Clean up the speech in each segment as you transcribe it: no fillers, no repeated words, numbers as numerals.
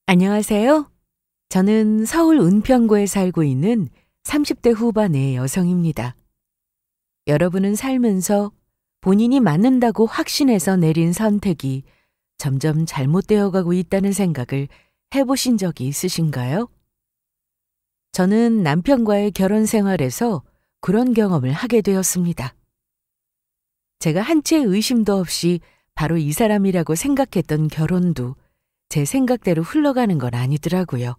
안녕하세요. 저는 서울 은평구에 살고 있는 30대 후반의 여성입니다. 여러분은 살면서 본인이 맞는다고 확신해서 내린 선택이 점점 잘못되어 가고 있다는 생각을 해보신 적이 있으신가요? 저는 남편과의 결혼 생활에서 그런 경험을 하게 되었습니다. 제가 한치의 의심도 없이 바로 이 사람이라고 생각했던 결혼도 제 생각대로 흘러가는 건 아니더라고요.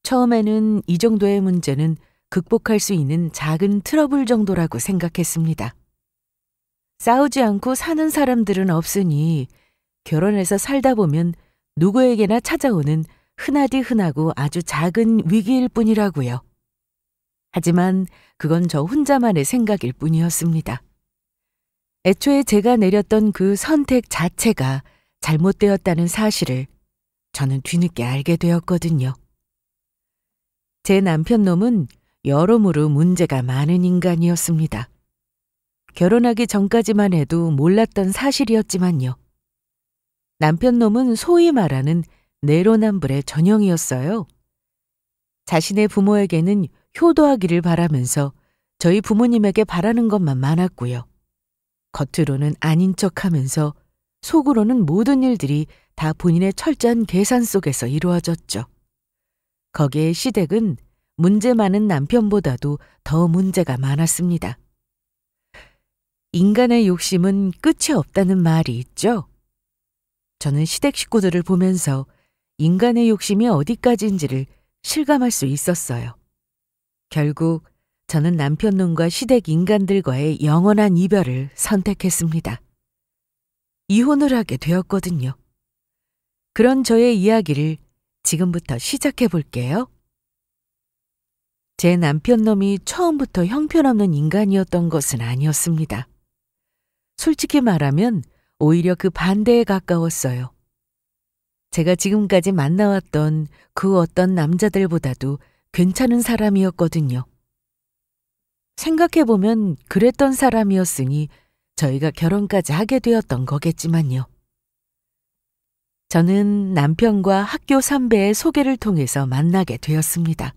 처음에는 이 정도의 문제는 극복할 수 있는 작은 트러블 정도라고 생각했습니다. 싸우지 않고 사는 사람들은 없으니 결혼해서 살다 보면 누구에게나 찾아오는 흔하디 흔하고 아주 작은 위기일 뿐이라고요. 하지만 그건 저 혼자만의 생각일 뿐이었습니다. 애초에 제가 내렸던 그 선택 자체가 잘못되었다는 사실을 저는 뒤늦게 알게 되었거든요. 제 남편 놈은 여러모로 문제가 많은 인간이었습니다. 결혼하기 전까지만 해도 몰랐던 사실이었지만요. 남편 놈은 소위 말하는 내로남불의 전형이었어요. 자신의 부모에게는 효도하기를 바라면서 저희 부모님에게 바라는 것만 많았고요. 겉으로는 아닌 척하면서 속으로는 모든 일들이 다 본인의 철저한 계산 속에서 이루어졌죠. 거기에 시댁은 문제 많은 남편보다도 더 문제가 많았습니다. 인간의 욕심은 끝이 없다는 말이 있죠. 저는 시댁 식구들을 보면서 인간의 욕심이 어디까지인지를 실감할 수 있었어요. 결국 저는 남편놈과 시댁 인간들과의 영원한 이별을 선택했습니다. 이혼을 하게 되었거든요. 그런 저의 이야기를 지금부터 시작해 볼게요. 제 남편놈이 처음부터 형편없는 인간이었던 것은 아니었습니다. 솔직히 말하면 오히려 그 반대에 가까웠어요. 제가 지금까지 만나왔던 그 어떤 남자들보다도 괜찮은 사람이었거든요. 생각해보면 그랬던 사람이었으니 저희가 결혼까지 하게 되었던 거겠지만요. 저는 남편과 학교 선배의 소개를 통해서 만나게 되었습니다.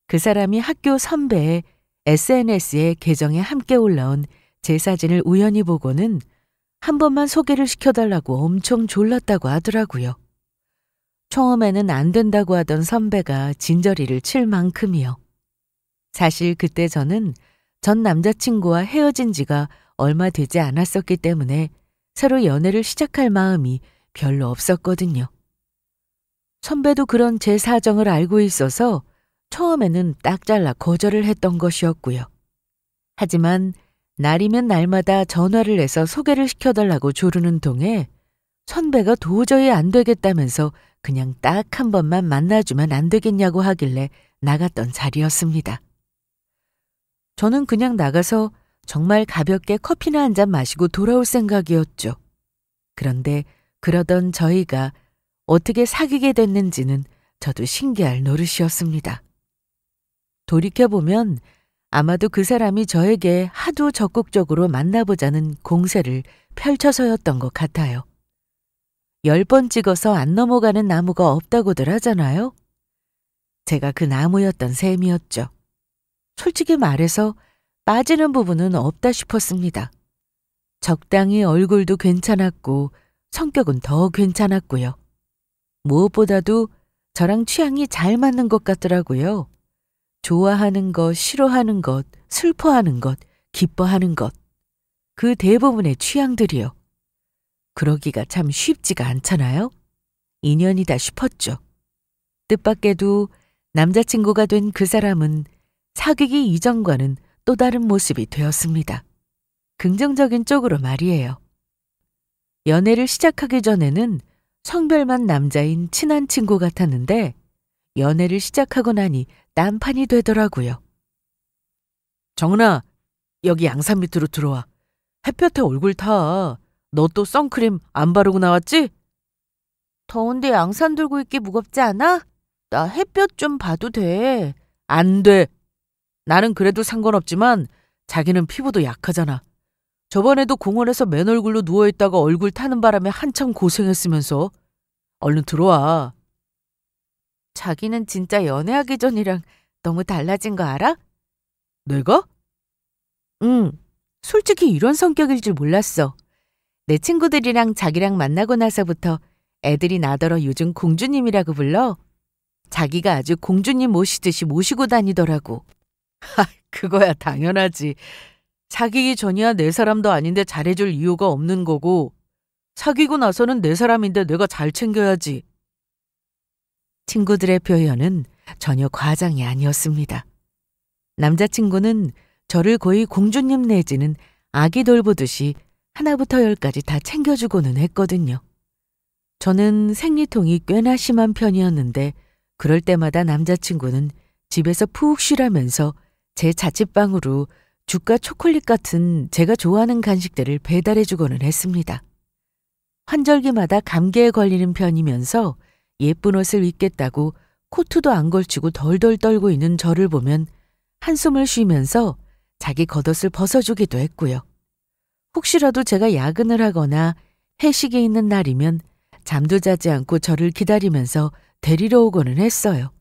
그 사람이 학교 선배의 SNS에 계정에 함께 올라온 제 사진을 우연히 보고는 한 번만 소개를 시켜달라고 엄청 졸랐다고 하더라고요. 처음에는 안 된다고 하던 선배가 진저리를 칠 만큼이요. 사실 그때 저는 전 남자친구와 헤어진 지가 얼마 되지 않았었기 때문에 새로 연애를 시작할 마음이 별로 없었거든요. 선배도 그런 제 사정을 알고 있어서 처음에는 딱 잘라 거절을 했던 것이었고요. 하지만 날이면 날마다 전화를 해서 소개를 시켜달라고 조르는 동에 선배가 도저히 안 되겠다면서 그냥 딱 한 번만 만나주면 안 되겠냐고 하길래 나갔던 자리였습니다. 저는 그냥 나가서 정말 가볍게 커피나 한 잔 마시고 돌아올 생각이었죠. 그런데 그러던 저희가 어떻게 사귀게 됐는지는 저도 신기할 노릇이었습니다. 돌이켜보면 아마도 그 사람이 저에게 하도 적극적으로 만나보자는 공세를 펼쳐서였던 것 같아요. 10번 찍어서 안 넘어가는 나무가 없다고들 하잖아요. 제가 그 나무였던 셈이었죠. 솔직히 말해서 빠지는 부분은 없다 싶었습니다. 적당히 얼굴도 괜찮았고 성격은 더 괜찮았고요. 무엇보다도 저랑 취향이 잘 맞는 것 같더라고요. 좋아하는 것, 싫어하는 것, 슬퍼하는 것, 기뻐하는 것. 그 대부분의 취향들이요. 그러기가 참 쉽지가 않잖아요. 인연이다 싶었죠. 뜻밖에도 남자친구가 된 그 사람은 사귀기 이전과는 또 다른 모습이 되었습니다. 긍정적인 쪽으로 말이에요. 연애를 시작하기 전에는 성별만 남자인 친한 친구 같았는데 연애를 시작하고 나니 딴판이 되더라고요. 정은아, 여기 양산 밑으로 들어와. 햇볕에 얼굴 타. 너 또 선크림 안 바르고 나왔지? 더운데 양산 들고 있기 무겁지 않아? 나 햇볕 좀 봐도 돼. 안 돼. 나는 그래도 상관없지만 자기는 피부도 약하잖아. 저번에도 공원에서 맨 얼굴로 누워있다가 얼굴 타는 바람에 한참 고생했으면서. 얼른 들어와. 자기는 진짜 연애하기 전이랑 너무 달라진 거 알아? 내가? 응. 솔직히 이런 성격일 줄 몰랐어. 내 친구들이랑 자기랑 만나고 나서부터 애들이 나더러 요즘 공주님이라고 불러. 자기가 아주 공주님 모시듯이 모시고 다니더라고. 그거야 당연하지. 사귀기 전이야 내 사람도 아닌데 잘해줄 이유가 없는 거고, 사귀고 나서는 내 사람인데 내가 잘 챙겨야지. 친구들의 표현은 전혀 과장이 아니었습니다. 남자친구는 저를 거의 공주님 내지는 아기 돌보듯이 하나부터 열까지 다 챙겨주고는 했거든요. 저는 생리통이 꽤나 심한 편이었는데 그럴 때마다 남자친구는 집에서 푹 쉬라면서 제 자취방으로 죽과 초콜릿 같은 제가 좋아하는 간식들을 배달해주고는 했습니다. 환절기마다 감기에 걸리는 편이면서 예쁜 옷을 입겠다고 코트도 안 걸치고 덜덜 떨고 있는 저를 보면 한숨을 쉬면서 자기 겉옷을 벗어주기도 했고요. 혹시라도 제가 야근을 하거나 회식이 있는 날이면 잠도 자지 않고 저를 기다리면서 데리러 오고는 했어요.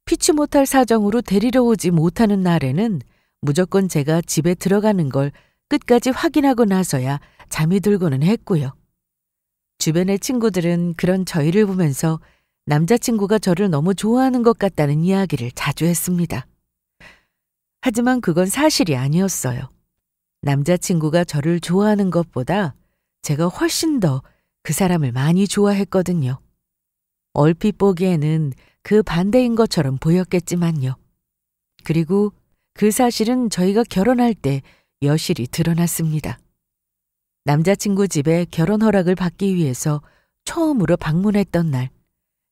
피치 못할 사정으로 데리러 오지 못하는 날에는 무조건 제가 집에 들어가는 걸 끝까지 확인하고 나서야 잠이 들고는 했고요. 주변의 친구들은 그런 저희를 보면서 남자친구가 저를 너무 좋아하는 것 같다는 이야기를 자주 했습니다. 하지만 그건 사실이 아니었어요. 남자친구가 저를 좋아하는 것보다 제가 훨씬 더 그 사람을 많이 좋아했거든요. 얼핏 보기에는 그 반대인 것처럼 보였겠지만요. 그리고 그 사실은 저희가 결혼할 때 여실히 드러났습니다. 남자친구 집에 결혼 허락을 받기 위해서 처음으로 방문했던 날,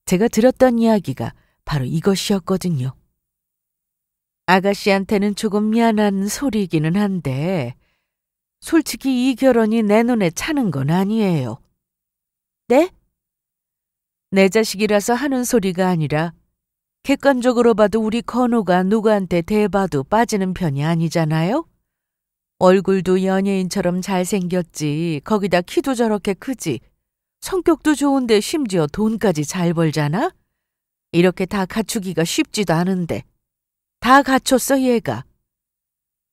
제가 들었던 이야기가 바로 이것이었거든요. 아가씨한테는 조금 미안한 소리이기는 한데 솔직히 이 결혼이 내 눈에 차는 건 아니에요. 네? 내 자식이라서 하는 소리가 아니라 객관적으로 봐도 우리 건우가 누구한테 대봐도 빠지는 편이 아니잖아요? 얼굴도 연예인처럼 잘생겼지, 거기다 키도 저렇게 크지, 성격도 좋은데 심지어 돈까지 잘 벌잖아? 이렇게 다 갖추기가 쉽지도 않은데 다 갖췄어 얘가.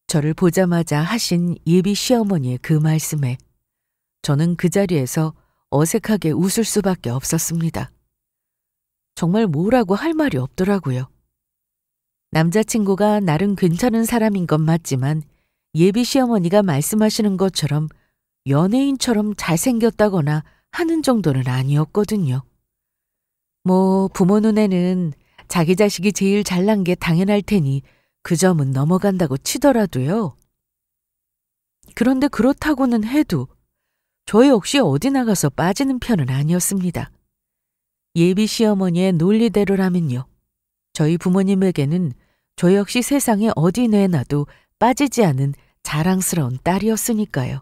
저를 보자마자 하신 예비 시어머니의 그 말씀에 저는 그 자리에서 어색하게 웃을 수밖에 없었습니다. 정말 뭐라고 할 말이 없더라고요. 남자친구가 나름 괜찮은 사람인 건 맞지만 예비 시어머니가 말씀하시는 것처럼 연예인처럼 잘생겼다거나 하는 정도는 아니었거든요. 뭐 부모 눈에는 자기 자식이 제일 잘난 게 당연할 테니 그 점은 넘어간다고 치더라도요. 그런데 그렇다고는 해도 저 역시 어디 나가서 빠지는 편은 아니었습니다. 예비 시어머니의 논리대로라면요. 저희 부모님에게는 저 역시 세상에 어디 내놔도 빠지지 않은 자랑스러운 딸이었으니까요.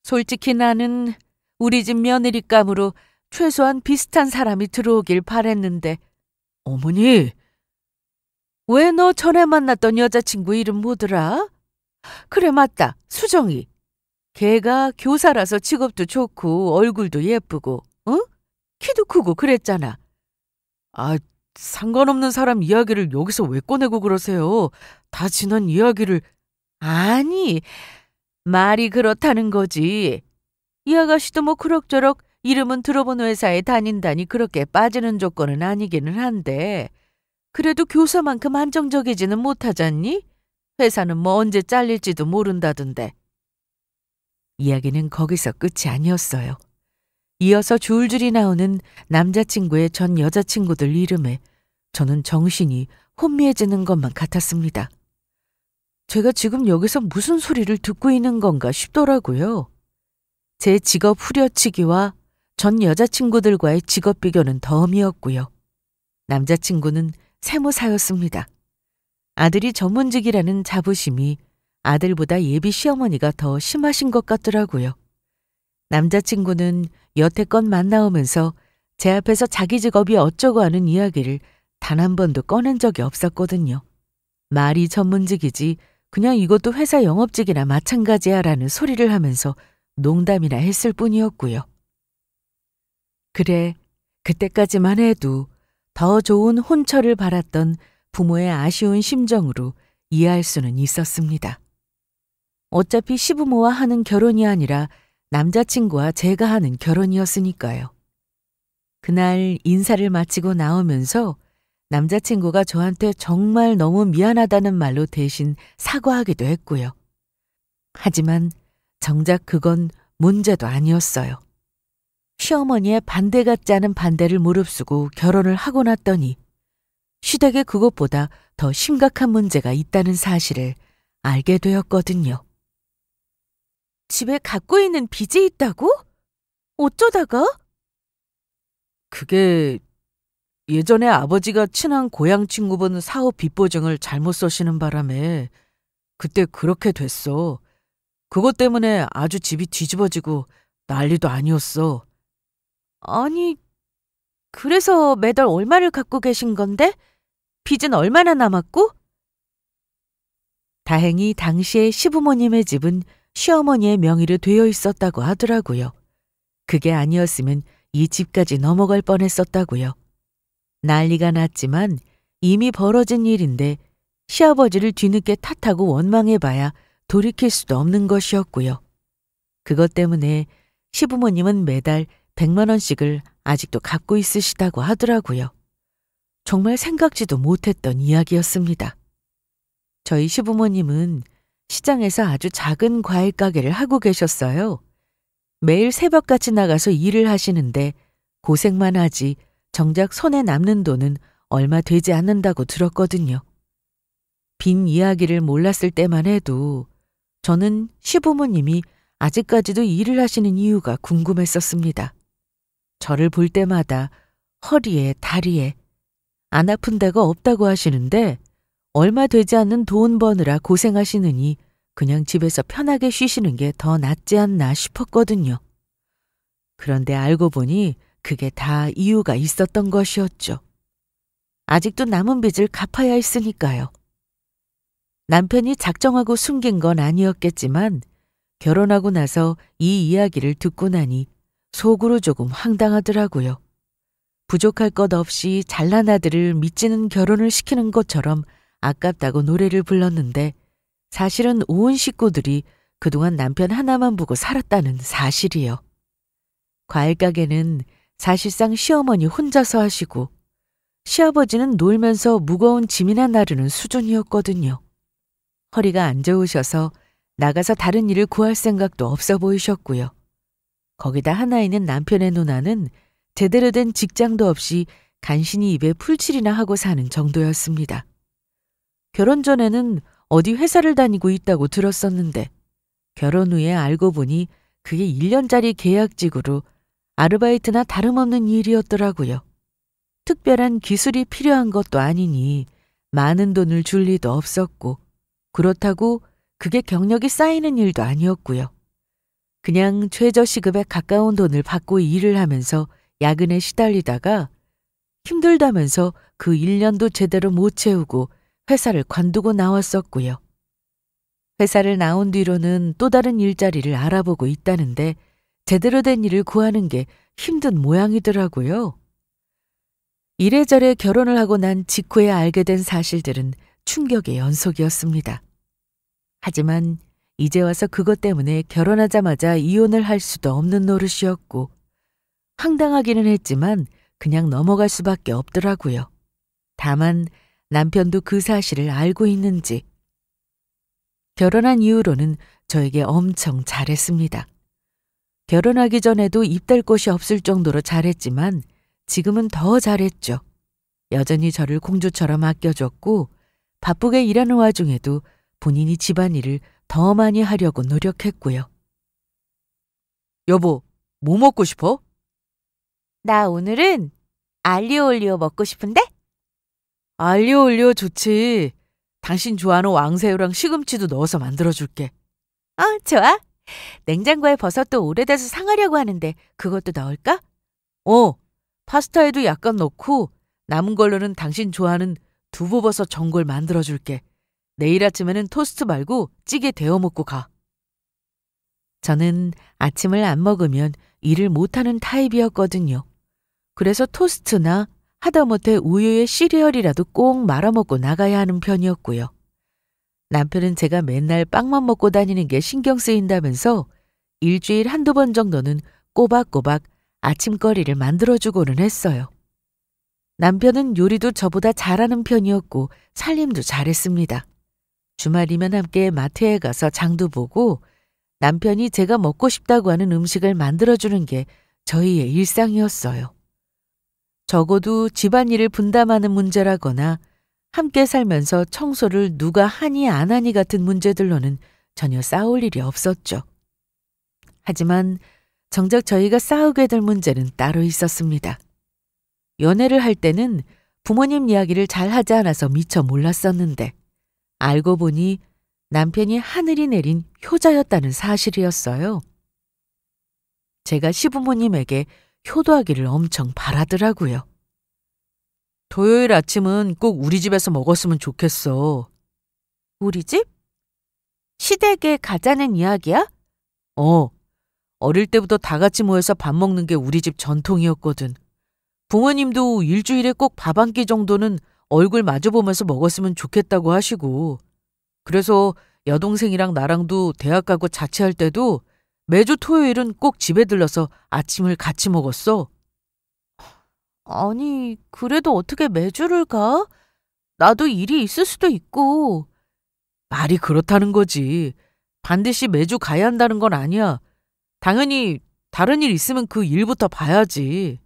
솔직히 나는 우리 집 며느리감으로 최소한 비슷한 사람이 들어오길 바랬는데. 어머니! 왜 너 전에 만났던 여자친구 이름 뭐더라? 그래 맞다, 수정이. 걔가 교사라서 직업도 좋고 얼굴도 예쁘고 응? 키도 크고 그랬잖아. 상관없는 사람 이야기를 여기서 왜 꺼내고 그러세요? 다 지난 이야기를. 아니, 말이 그렇다는 거지. 이 아가씨도 뭐 그럭저럭 이름은 들어본 회사에 다닌다니 그렇게 빠지는 조건은 아니기는 한데 그래도 교사만큼 안정적이지는 못하잖니? 회사는 뭐 언제 잘릴지도 모른다던데. 이야기는 거기서 끝이 아니었어요. 이어서 줄줄이 나오는 남자친구의 전 여자친구들 이름에 저는 정신이 혼미해지는 것만 같았습니다. 제가 지금 여기서 무슨 소리를 듣고 있는 건가 싶더라고요. 제 직업 후려치기와 전 여자친구들과의 직업 비교는 덤이었고요. 남자친구는 세무사였습니다. 아들이 전문직이라는 자부심이 아들보다 예비 시어머니가 더 심하신 것 같더라고요. 남자친구는 여태껏 만나오면서 제 앞에서 자기 직업이 어쩌고 하는 이야기를 단 한 번도 꺼낸 적이 없었거든요. 말이 전문직이지 그냥 이것도 회사 영업직이나 마찬가지야 라는 소리를 하면서 농담이나 했을 뿐이었고요. 그래, 그때까지만 해도 더 좋은 혼처를 바랐던 부모의 아쉬운 심정으로 이해할 수는 있었습니다. 어차피 시부모와 하는 결혼이 아니라 남자친구와 제가 하는 결혼이었으니까요. 그날 인사를 마치고 나오면서 남자친구가 저한테 정말 너무 미안하다는 말로 대신 사과하기도 했고요. 하지만 정작 그건 문제도 아니었어요. 시어머니의 반대 같지 않은 반대를 무릅쓰고 결혼을 하고 났더니 시댁에 그것보다 더 심각한 문제가 있다는 사실을 알게 되었거든요. 집에 갖고 있는 빚이 있다고? 어쩌다가? 그게 예전에 아버지가 친한 고향 친구분 사업 빚보증을 잘못 써시는 바람에 그때 그렇게 됐어. 그것 때문에 아주 집이 뒤집어지고 난리도 아니었어. 아니, 그래서 매달 얼마를 갖고 계신 건데? 빚은 얼마나 남았고? 다행히 당시에 시부모님의 집은 시어머니의 명의로 되어 있었다고 하더라고요. 그게 아니었으면 이 집까지 넘어갈 뻔했었다고요. 난리가 났지만 이미 벌어진 일인데 시아버지를 뒤늦게 탓하고 원망해봐야 돌이킬 수도 없는 것이었고요. 그것 때문에 시부모님은 매달 100만 원씩을 아직도 갖고 있으시다고 하더라고요. 정말 생각지도 못했던 이야기였습니다. 저희 시부모님은 시장에서 아주 작은 과일 가게를 하고 계셨어요. 매일 새벽같이 나가서 일을 하시는데 고생만 하지 정작 손에 남는 돈은 얼마 되지 않는다고 들었거든요. 빈 이야기를 몰랐을 때만 해도 저는 시부모님이 아직까지도 일을 하시는 이유가 궁금했었습니다. 저를 볼 때마다 허리에 다리에 안 아픈 데가 없다고 하시는데 얼마 되지 않는 돈 버느라 고생하시느니 그냥 집에서 편하게 쉬시는 게 더 낫지 않나 싶었거든요. 그런데 알고 보니 그게 다 이유가 있었던 것이었죠. 아직도 남은 빚을 갚아야 했으니까요. 남편이 작정하고 숨긴 건 아니었겠지만 결혼하고 나서 이 이야기를 듣고 나니 속으로 조금 황당하더라고요. 부족할 것 없이 잘난 아들을 미치는 결혼을 시키는 것처럼 아깝다고 노래를 불렀는데 사실은 온 식구들이 그동안 남편 하나만 보고 살았다는 사실이요. 과일 가게는 사실상 시어머니 혼자서 하시고 시아버지는 놀면서 무거운 짐이나 나르는 수준이었거든요. 허리가 안 좋으셔서 나가서 다른 일을 구할 생각도 없어 보이셨고요. 거기다 하나 있는 남편의 누나는 제대로 된 직장도 없이 간신히 입에 풀칠이나 하고 사는 정도였습니다. 결혼 전에는 어디 회사를 다니고 있다고 들었었는데 결혼 후에 알고 보니 그게 1년짜리 계약직으로 아르바이트나 다름없는 일이었더라고요. 특별한 기술이 필요한 것도 아니니 많은 돈을 줄 리도 없었고 그렇다고 그게 경력이 쌓이는 일도 아니었고요. 그냥 최저시급에 가까운 돈을 받고 일을 하면서 야근에 시달리다가 힘들다면서 그 1년도 제대로 못 채우고 회사를 관두고 나왔었고요. 회사를 나온 뒤로는 또 다른 일자리를 알아보고 있다는데 제대로 된 일을 구하는 게 힘든 모양이더라고요. 이래저래 결혼을 하고 난 직후에 알게 된 사실들은 충격의 연속이었습니다. 하지만 이제 와서 그것 때문에 결혼하자마자 이혼을 할 수도 없는 노릇이었고 황당하기는 했지만 그냥 넘어갈 수밖에 없더라고요. 다만 남편도 그 사실을 알고 있는지 결혼한 이후로는 저에게 엄청 잘했습니다. 결혼하기 전에도 입댈 곳이 없을 정도로 잘했지만 지금은 더 잘했죠. 여전히 저를 공주처럼 아껴줬고 바쁘게 일하는 와중에도 본인이 집안일을 더 많이 하려고 노력했고요. 여보, 뭐 먹고 싶어? 나 오늘은 알리오 올리오 먹고 싶은데? 알리오 올리오 좋지. 당신 좋아하는 왕새우랑 시금치도 넣어서 만들어줄게. 좋아. 냉장고에 버섯도 오래돼서 상하려고 하는데 그것도 넣을까? 파스타에도 약간 넣고 남은 걸로는 당신 좋아하는 두부버섯 전골 만들어줄게. 내일 아침에는 토스트 말고 찌개 데워 먹고 가. 저는 아침을 안 먹으면 일을 못하는 타입이었거든요. 그래서 토스트나 하다못해 우유에 시리얼이라도 꼭 말아먹고 나가야 하는 편이었고요. 남편은 제가 맨날 빵만 먹고 다니는 게 신경 쓰인다면서 일주일 한두 번 정도는 꼬박꼬박 아침거리를 만들어주고는 했어요. 남편은 요리도 저보다 잘하는 편이었고 살림도 잘했습니다. 주말이면 함께 마트에 가서 장도 보고 남편이 제가 먹고 싶다고 하는 음식을 만들어주는 게 저희의 일상이었어요. 적어도 집안일을 분담하는 문제라거나 함께 살면서 청소를 누가 하니 안 하니 같은 문제들로는 전혀 싸울 일이 없었죠. 하지만 정작 저희가 싸우게 될 문제는 따로 있었습니다. 연애를 할 때는 부모님 이야기를 잘 하지 않아서 미처 몰랐었는데 알고 보니 남편이 하늘이 내린 효자였다는 사실이었어요. 제가 시부모님에게 효도하기를 엄청 바라더라고요. 토요일 아침은 꼭 우리 집에서 먹었으면 좋겠어. 우리 집? 시댁에 가자는 이야기야? 어릴 때부터 다 같이 모여서 밥 먹는 게 우리 집 전통이었거든. 부모님도 일주일에 꼭 밥 한 끼 정도는 얼굴 마주보면서 먹었으면 좋겠다고 하시고, 그래서 여동생이랑 나랑도 대학 가고 자취할 때도 매주 토요일은 꼭 집에 들러서 아침을 같이 먹었어. 아니, 그래도 어떻게 매주를 가? 나도 일이 있을 수도 있고. 말이 그렇다는 거지. 반드시 매주 가야 한다는 건 아니야. 당연히 다른 일 있으면 그 일부터 봐야지.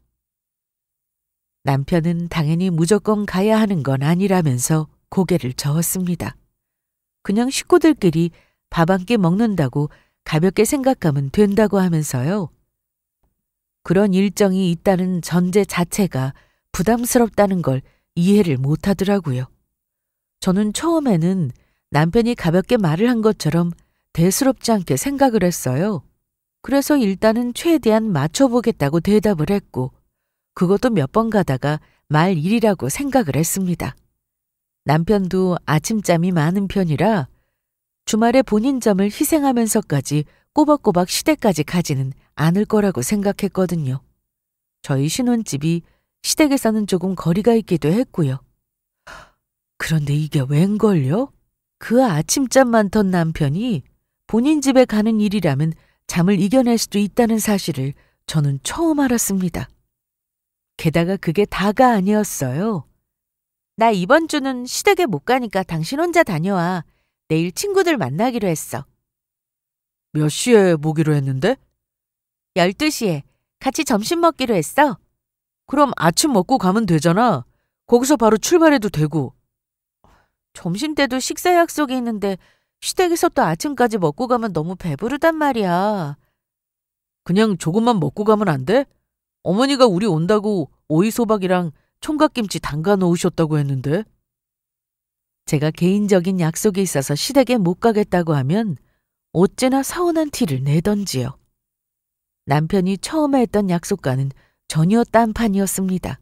남편은 당연히 무조건 가야 하는 건 아니라면서 고개를 저었습니다. 그냥 식구들끼리 밥 한 끼 먹는다고 가볍게 생각하면 된다고 하면서요. 그런 일정이 있다는 전제 자체가 부담스럽다는 걸 이해를 못 하더라고요. 저는 처음에는 남편이 가볍게 말을 한 것처럼 대수롭지 않게 생각을 했어요. 그래서 일단은 최대한 맞춰보겠다고 대답을 했고, 그것도 몇 번 가다가 말 일이라고 생각을 했습니다. 남편도 아침잠이 많은 편이라 주말에 본인 점을 희생하면서까지 꼬박꼬박 시댁까지 가지는 않을 거라고 생각했거든요. 저희 신혼집이 시댁에서는 조금 거리가 있기도 했고요. 그런데 이게 웬걸요? 그 아침잠 많던 남편이 본인 집에 가는 일이라면 잠을 이겨낼 수도 있다는 사실을 저는 처음 알았습니다. 게다가 그게 다가 아니었어요. 나 이번 주는 시댁에 못 가니까 당신 혼자 다녀와. 내일 친구들 만나기로 했어. 몇 시에 모기로 했는데? 12시에. 같이 점심 먹기로 했어. 그럼 아침 먹고 가면 되잖아. 거기서 바로 출발해도 되고. 점심 때도 식사 약속이 있는데 시댁에서 또 아침까지 먹고 가면 너무 배부르단 말이야. 그냥 조금만 먹고 가면 안 돼? 어머니가 우리 온다고 오이소박이랑 총각김치 담가 놓으셨다고 했는데. 제가 개인적인 약속이 있어서 시댁에 못 가겠다고 하면 어째나 서운한 티를 내던지요. 남편이 처음에 했던 약속과는 전혀 딴판이었습니다.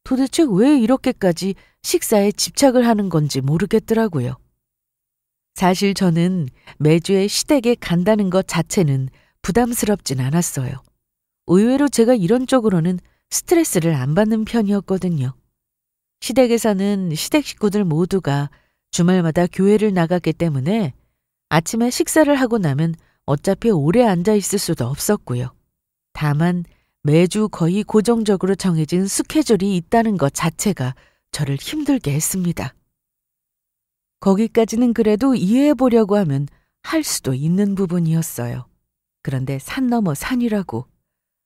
도대체 왜 이렇게까지 식사에 집착을 하는 건지 모르겠더라고요. 사실 저는 매주에 시댁에 간다는 것 자체는 부담스럽진 않았어요. 의외로 제가 이런 쪽으로는 스트레스를 안 받는 편이었거든요. 시댁에서는 시댁 식구들 모두가 주말마다 교회를 나갔기 때문에 아침에 식사를 하고 나면 어차피 오래 앉아 있을 수도 없었고요. 다만 매주 거의 고정적으로 정해진 스케줄이 있다는 것 자체가 저를 힘들게 했습니다. 거기까지는 그래도 이해해 보려고 하면 할 수도 있는 부분이었어요. 그런데 산 넘어 산이라고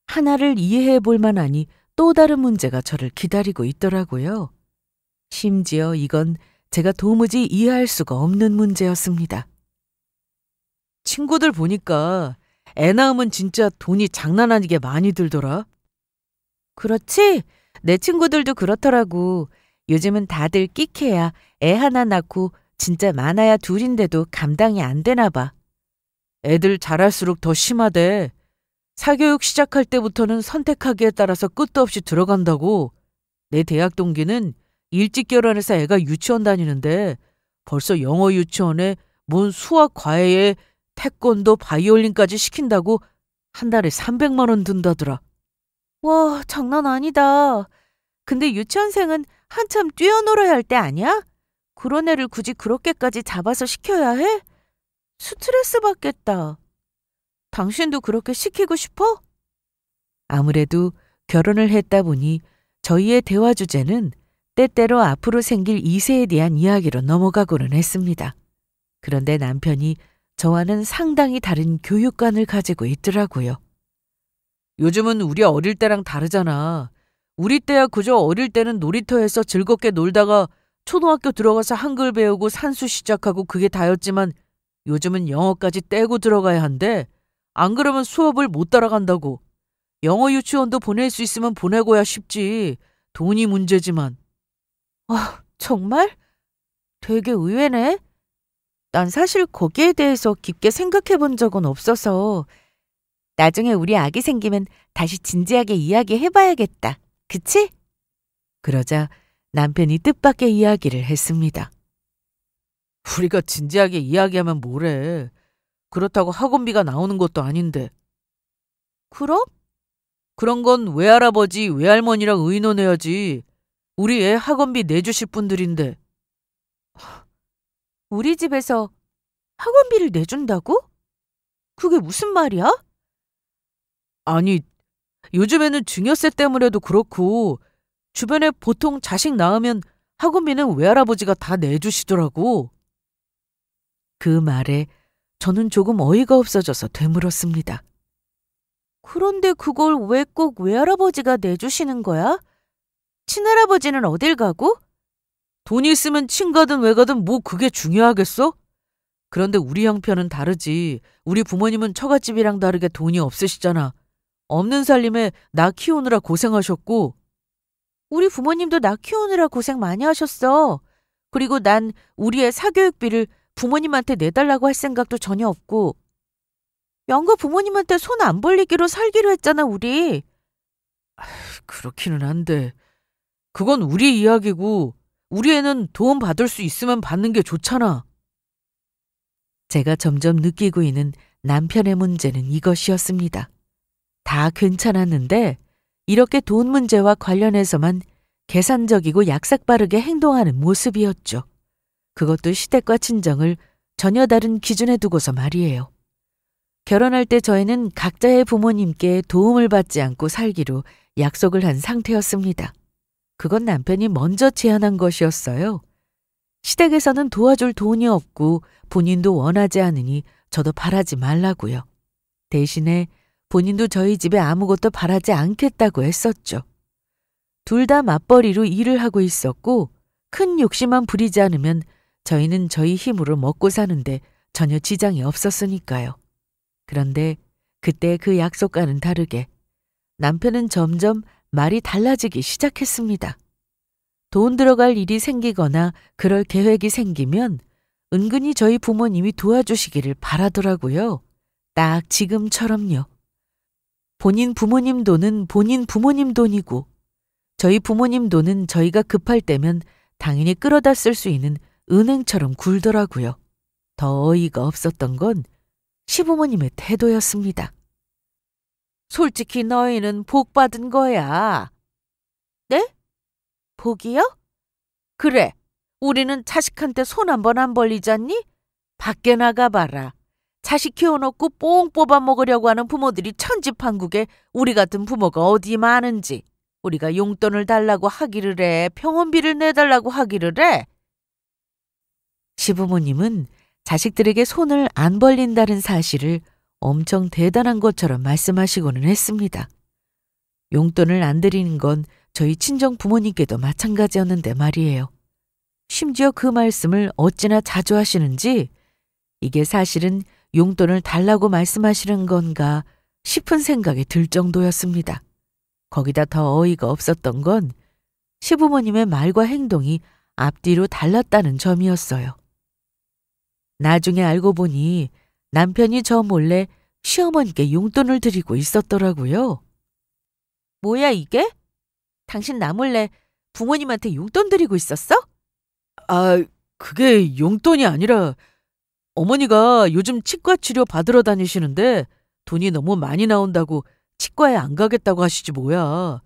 하나를 이해해 볼 만하니 또 다른 문제가 저를 기다리고 있더라고요. 심지어 이건 제가 도무지 이해할 수가 없는 문제였습니다. 친구들 보니까 애 낳으면 진짜 돈이 장난 아니게 많이 들더라. 그렇지? 내 친구들도 그렇더라고. 요즘은 다들 끽해야 애 하나 낳고 진짜 많아야 둘인데도 감당이 안 되나 봐. 애들 자랄수록 더 심하대. 사교육 시작할 때부터는 선택하기에 따라서 끝도 없이 들어간다고. 내 대학 동기는 일찍 결혼해서 애가 유치원 다니는데 벌써 영어 유치원에 뭔 수학 과외에 태권도 바이올린까지 시킨다고 한 달에 300만 원 든다더라. 와, 장난 아니다. 근데 유치원생은 한참 뛰어놀아야 할 때 아니야? 그런 애를 굳이 그렇게까지 잡아서 시켜야 해? 스트레스 받겠다. 당신도 그렇게 시키고 싶어? 아무래도 결혼을 했다 보니 저희의 대화 주제는 때때로 앞으로 생길 2세에 대한 이야기로 넘어가고는 했습니다. 그런데 남편이 저와는 상당히 다른 교육관을 가지고 있더라고요. 요즘은 우리 어릴 때랑 다르잖아. 우리 때야 그저 어릴 때는 놀이터에서 즐겁게 놀다가 초등학교 들어가서 한글 배우고 산수 시작하고 그게 다였지만 요즘은 영어까지 떼고 들어가야 한대. 안 그러면 수업을 못 따라간다고. 영어 유치원도 보낼 수 있으면 보내고야 싶지. 돈이 문제지만. 아, 정말? 되게 의외네. 난 사실 거기에 대해서 깊게 생각해 본 적은 없어서 나중에 우리 아기 생기면 다시 진지하게 이야기해 봐야겠다. 그치? 그러자 남편이 뜻밖의 이야기를 했습니다. 우리가 진지하게 이야기하면 뭐래. 그렇다고 학원비가 나오는 것도 아닌데. 그럼? 그런 건 외할아버지, 외할머니랑 의논해야지. 우리 애 학원비 내주실 분들인데. 우리 집에서 학원비를 내준다고? 그게 무슨 말이야? 아니, 요즘에는 증여세 때문에도 그렇고 주변에 보통 자식 낳으면 학원비는 외할아버지가 다 내주시더라고. 그 말에 저는 조금 어이가 없어져서 되물었습니다. 그런데 그걸 왜 꼭 외할아버지가 내주시는 거야? 친할아버지는 어딜 가고? 돈이 있으면 친가든 외가든 뭐 그게 중요하겠어? 그런데 우리 형편은 다르지. 우리 부모님은 처갓집이랑 다르게 돈이 없으시잖아. 없는 살림에 나 키우느라 고생하셨고. 우리 부모님도 나 키우느라 고생 많이 하셨어. 그리고 난 우리의 사교육비를 부모님한테 내달라고 할 생각도 전혀 없고. 양가 부모님한테 손 안 벌리기로 살기로 했잖아, 우리. 그렇기는 한데. 그건 우리 이야기고 우리 애는 도움 받을 수 있으면 받는 게 좋잖아. 제가 점점 느끼고 있는 남편의 문제는 이것이었습니다. 다 괜찮았는데 이렇게 돈 문제와 관련해서만 계산적이고 약삭빠르게 행동하는 모습이었죠. 그것도 시댁과 친정을 전혀 다른 기준에 두고서 말이에요. 결혼할 때 저희는 각자의 부모님께 도움을 받지 않고 살기로 약속을 한 상태였습니다. 그건 남편이 먼저 제안한 것이었어요. 시댁에서는 도와줄 돈이 없고 본인도 원하지 않으니 저도 바라지 말라고요. 대신에 본인도 저희 집에 아무것도 바라지 않겠다고 했었죠. 둘 다 맞벌이로 일을 하고 있었고 큰 욕심만 부리지 않으면 저희는 저희 힘으로 먹고 사는데 전혀 지장이 없었으니까요. 그런데 그때 그 약속과는 다르게 남편은 점점 말이 달라지기 시작했습니다. 돈 들어갈 일이 생기거나 그럴 계획이 생기면 은근히 저희 부모님이 도와주시기를 바라더라고요. 딱 지금처럼요. 본인 부모님 돈은 본인 부모님 돈이고 저희 부모님 돈은 저희가 급할 때면 당연히 끌어다 쓸 수 있는 은행처럼 굴더라고요. 더 어이가 없었던 건 시부모님의 태도였습니다. 솔직히 너희는 복 받은 거야. 네? 복이요? 그래. 우리는 자식한테 손 한 번 안 벌리잖니? 밖에 나가봐라. 자식 키워놓고 뽕 뽑아 먹으려고 하는 부모들이 천지판국에 우리 같은 부모가 어디 많은지. 우리가 용돈을 달라고 하기를 해. 병원비를 내달라고 하기를 해. 시부모님은 자식들에게 손을 안 벌린다는 사실을 엄청 대단한 것처럼 말씀하시고는 했습니다. 용돈을 안 드리는 건 저희 친정 부모님께도 마찬가지였는데 말이에요. 심지어 그 말씀을 어찌나 자주 하시는지 이게 사실은 용돈을 달라고 말씀하시는 건가 싶은 생각이 들 정도였습니다. 거기다 더 어이가 없었던 건 시부모님의 말과 행동이 앞뒤로 달랐다는 점이었어요. 나중에 알고 보니 남편이 저 몰래 시어머니께 용돈을 드리고 있었더라고요. 뭐야 이게? 당신 나 몰래 부모님한테 용돈 드리고 있었어? 아, 그게 용돈이 아니라 어머니가 요즘 치과 치료 받으러 다니시는데 돈이 너무 많이 나온다고 치과에 안 가겠다고 하시지 뭐야.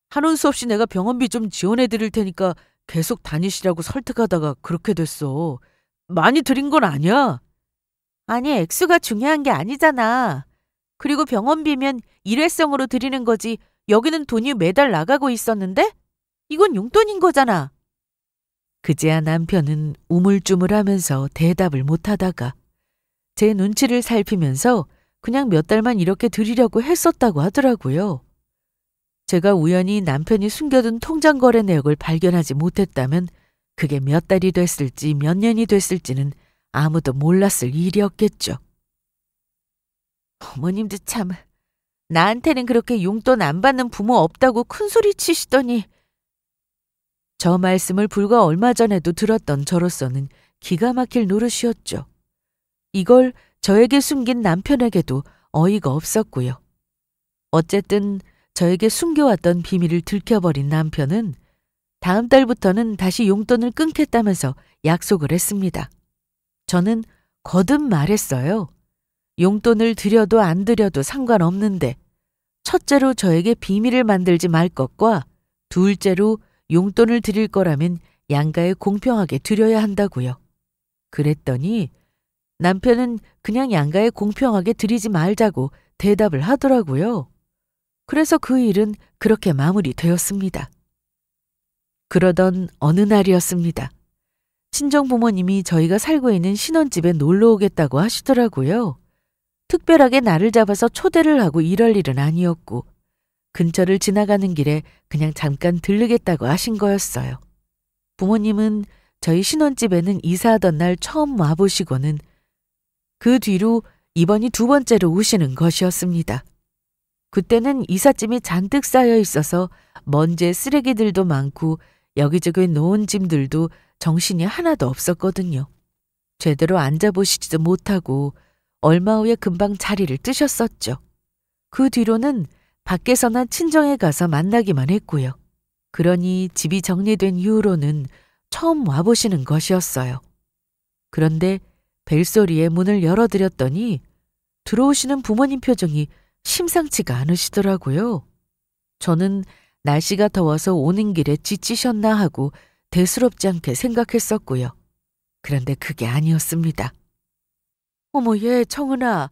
하는 수 없이 내가 병원비 좀 지원해 드릴 테니까 계속 다니시라고 설득하다가 그렇게 됐어. 많이 드린 건 아니야. 아니, 액수가 중요한 게 아니잖아. 그리고 병원비면 일회성으로 드리는 거지. 여기는 돈이 매달 나가고 있었는데? 이건 용돈인 거잖아. 그제야 남편은 우물쭈물하면서 대답을 못하다가 제 눈치를 살피면서 그냥 몇 달만 이렇게 드리려고 했었다고 하더라고요. 제가 우연히 남편이 숨겨둔 통장 거래 내역을 발견하지 못했다면 그게 몇 달이 됐을지 몇 년이 됐을지는 아무도 몰랐을 일이었겠죠. 어머님도 참, 나한테는 그렇게 용돈 안 받는 부모 없다고 큰소리 치시더니. 저 말씀을 불과 얼마 전에도 들었던 저로서는 기가 막힐 노릇이었죠. 이걸 저에게 숨긴 남편에게도 어이가 없었고요. 어쨌든 저에게 숨겨왔던 비밀을 들켜버린 남편은 다음 달부터는 다시 용돈을 끊겠다면서 약속을 했습니다. 저는 거듭 말했어요. 용돈을 드려도 안 드려도 상관없는데 첫째로 저에게 비밀을 만들지 말 것과 둘째로 용돈을 드릴 거라면 양가에 공평하게 드려야 한다고요. 그랬더니 남편은 그냥 양가에 공평하게 드리지 말자고 대답을 하더라고요. 그래서 그 일은 그렇게 마무리되었습니다. 그러던 어느 날이었습니다. 친정 부모님이 저희가 살고 있는 신혼집에 놀러 오겠다고 하시더라고요. 특별하게 날을 잡아서 초대를 하고 이럴 일은 아니었고 근처를 지나가는 길에 그냥 잠깐 들르겠다고 하신 거였어요. 부모님은 저희 신혼집에는 이사하던 날 처음 와보시고는 그 뒤로 이번이 두 번째로 오시는 것이었습니다. 그때는 이삿짐이 잔뜩 쌓여 있어서 먼지에 쓰레기들도 많고 여기저기 놓은 짐들도 정신이 하나도 없었거든요. 제대로 앉아보시지도 못하고 얼마 후에 금방 자리를 뜨셨었죠. 그 뒤로는 밖에서나 친정에 가서 만나기만 했고요. 그러니 집이 정리된 이후로는 처음 와보시는 것이었어요. 그런데 벨소리에 문을 열어드렸더니 들어오시는 부모님 표정이 심상치가 않으시더라고요. 저는 날씨가 더워서 오는 길에 지치셨나 하고 대수롭지 않게 생각했었고요. 그런데 그게 아니었습니다. 어머, 얘 청은아,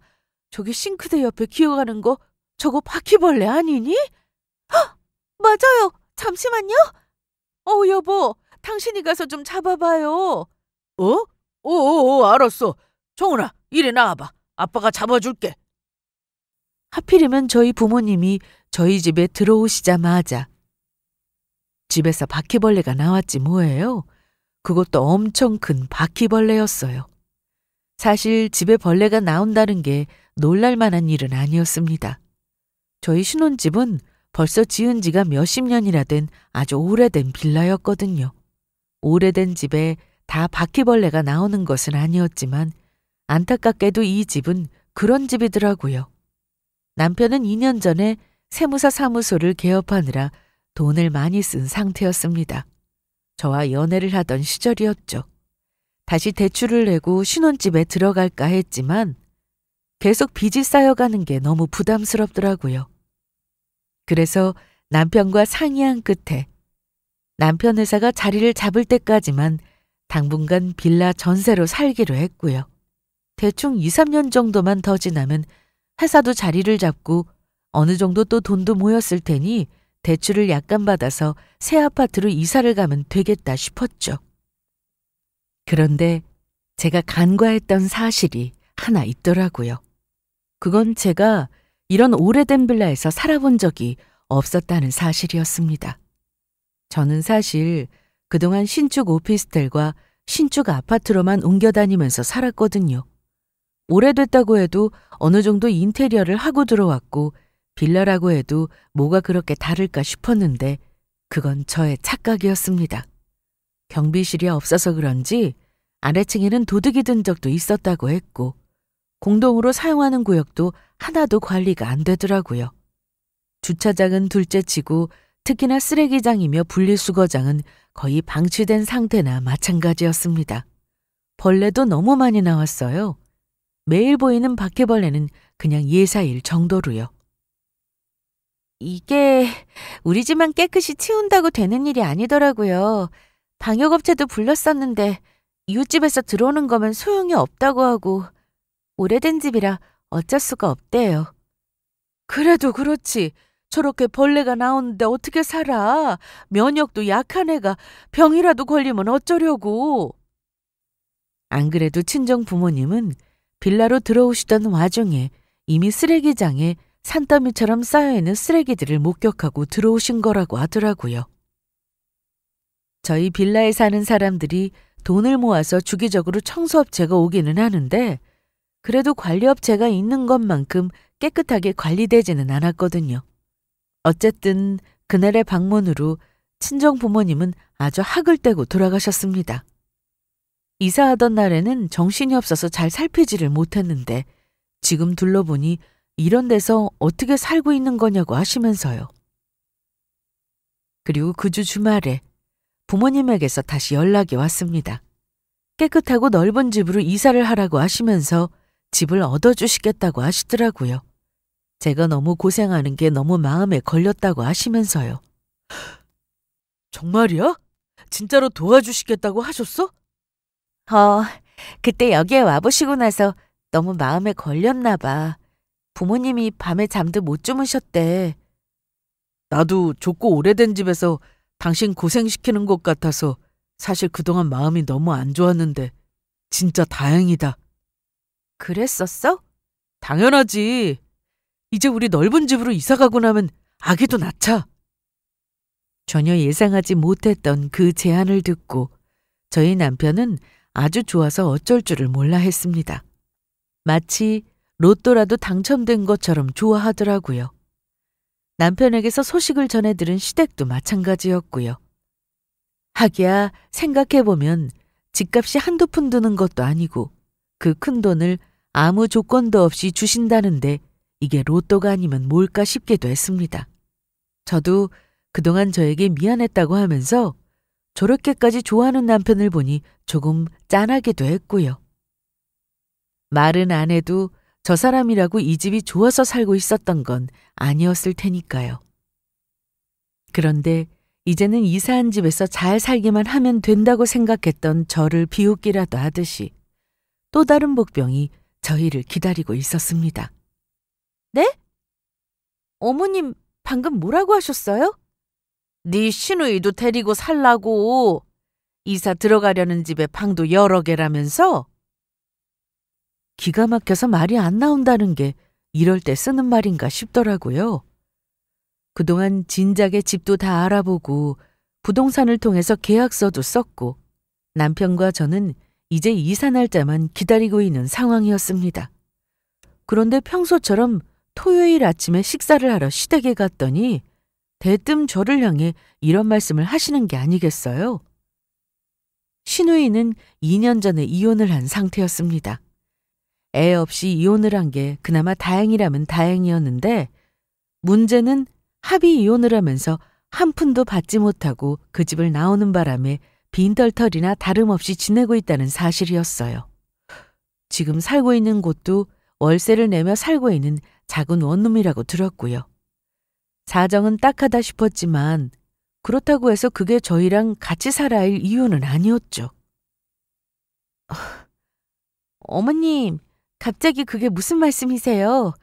저기 싱크대 옆에 기어가는 거 저거 바퀴벌레 아니니? 헉, 맞아요. 잠시만요. 여보, 당신이 가서 좀 잡아봐요. 알았어. 정훈아, 이리 나와봐. 아빠가 잡아줄게. 하필이면 저희 부모님이 저희 집에 들어오시자마자 집에서 바퀴벌레가 나왔지 뭐예요. 그것도 엄청 큰 바퀴벌레였어요. 사실 집에 벌레가 나온다는 게 놀랄 만한 일은 아니었습니다. 저희 신혼집은 벌써 지은 지가 몇십 년이나 된 아주 오래된 빌라였거든요. 오래된 집에 다 바퀴벌레가 나오는 것은 아니었지만 안타깝게도 이 집은 그런 집이더라고요. 남편은 2년 전에 세무사 사무소를 개업하느라 돈을 많이 쓴 상태였습니다. 저와 연애를 하던 시절이었죠. 다시 대출을 내고 신혼집에 들어갈까 했지만 계속 빚이 쌓여가는 게 너무 부담스럽더라고요. 그래서 남편과 상의한 끝에 남편 회사가 자리를 잡을 때까지만 당분간 빌라 전세로 살기로 했고요. 대충 2, 3년 정도만 더 지나면 회사도 자리를 잡고 어느 정도 또 돈도 모였을 테니 대출을 약간 받아서 새 아파트로 이사를 가면 되겠다 싶었죠. 그런데 제가 간과했던 사실이 하나 있더라고요. 그건 제가 이런 오래된 빌라에서 살아본 적이 없었다는 사실이었습니다. 저는 사실 그동안 신축 오피스텔과 신축 아파트로만 옮겨 다니면서 살았거든요. 오래됐다고 해도 어느 정도 인테리어를 하고 들어왔고 빌라라고 해도 뭐가 그렇게 다를까 싶었는데 그건 저의 착각이었습니다. 경비실이 없어서 그런지 아래층에는 도둑이 든 적도 있었다고 했고 공동으로 사용하는 구역도 하나도 관리가 안 되더라고요. 주차장은 둘째치고 특히나 쓰레기장이며 분리수거장은 거의 방치된 상태나 마찬가지였습니다. 벌레도 너무 많이 나왔어요. 매일 보이는 바퀴벌레는 그냥 예사일 정도로요. 이게 우리 집만 깨끗이 치운다고 되는 일이 아니더라고요. 방역업체도 불렀었는데 이웃집에서 들어오는 거면 소용이 없다고 하고 오래된 집이라 어쩔 수가 없대요. 그래도 그렇지. 저렇게 벌레가 나오는데 어떻게 살아? 면역도 약한 애가 병이라도 걸리면 어쩌려고. 안 그래도 친정 부모님은 빌라로 들어오시던 와중에 이미 쓰레기장에 산더미처럼 쌓여있는 쓰레기들을 목격하고 들어오신 거라고 하더라고요. 저희 빌라에 사는 사람들이 돈을 모아서 주기적으로 청소업체가 오기는 하는데 그래도 관리업체가 있는 것만큼 깨끗하게 관리되지는 않았거든요. 어쨌든 그날의 방문으로 친정 부모님은 아주 학을 떼고 돌아가셨습니다. 이사하던 날에는 정신이 없어서 잘 살피지를 못했는데 지금 둘러보니 이런 데서 어떻게 살고 있는 거냐고 하시면서요. 그리고 그 주 주말에 부모님에게서 다시 연락이 왔습니다. 깨끗하고 넓은 집으로 이사를 하라고 하시면서 집을 얻어주시겠다고 하시더라고요. 제가 너무 고생하는 게 너무 마음에 걸렸다고 하시면서요. 정말이야? 진짜로 도와주시겠다고 하셨어? 그때 여기에 와보시고 나서 너무 마음에 걸렸나 봐. 부모님이 밤에 잠도 못 주무셨대. 나도 좁고 오래된 집에서 당신 고생시키는 것 같아서 사실 그동안 마음이 너무 안 좋았는데 진짜 다행이다. 그랬었어? 당연하지. 이제 우리 넓은 집으로 이사 가고 나면 아기도 낳자. 전혀 예상하지 못했던 그 제안을 듣고 저희 남편은 아주 좋아서 어쩔 줄을 몰라 했습니다. 마치 로또라도 당첨된 것처럼 좋아하더라고요. 남편에게서 소식을 전해 들은 시댁도 마찬가지였고요. 하기야 생각해보면 집값이 한두 푼 드는 것도 아니고 그 큰 돈을 아무 조건도 없이 주신다는데 이게 로또가 아니면 뭘까 싶기도 했습니다. 저도 그동안 저에게 미안했다고 하면서 저렇게까지 좋아하는 남편을 보니 조금 짠하기도 했고요. 말은 안 해도 저 사람이라고 이 집이 좋아서 살고 있었던 건 아니었을 테니까요. 그런데 이제는 이사한 집에서 잘 살기만 하면 된다고 생각했던 저를 비웃기라도 하듯이 또 다른 복병이 저희를 기다리고 있었습니다. 네? 어머님 방금 뭐라고 하셨어요? 네 시누이도 데리고 살라고. 이사 들어가려는 집에 방도 여러 개라면서? 기가 막혀서 말이 안 나온다는 게 이럴 때 쓰는 말인가 싶더라고요. 그동안 진작에 집도 다 알아보고 부동산을 통해서 계약서도 썼고 남편과 저는 이제 이사 날짜만 기다리고 있는 상황이었습니다. 그런데 평소처럼 토요일 아침에 식사를 하러 시댁에 갔더니 대뜸 저를 향해 이런 말씀을 하시는 게 아니겠어요? 시누이는 2년 전에 이혼을 한 상태였습니다. 애 없이 이혼을 한 게 그나마 다행이라면 다행이었는데 문제는 합의 이혼을 하면서 한 푼도 받지 못하고 그 집을 나오는 바람에 빈털털이나 다름없이 지내고 있다는 사실이었어요. 지금 살고 있는 곳도 월세를 내며 살고 있는 작은 원룸이라고 들었고요. 사정은 딱하다 싶었지만 그렇다고 해서 그게 저희랑 같이 살아야 할 이유는 아니었죠. 어머님, 갑자기 그게 무슨 말씀이세요?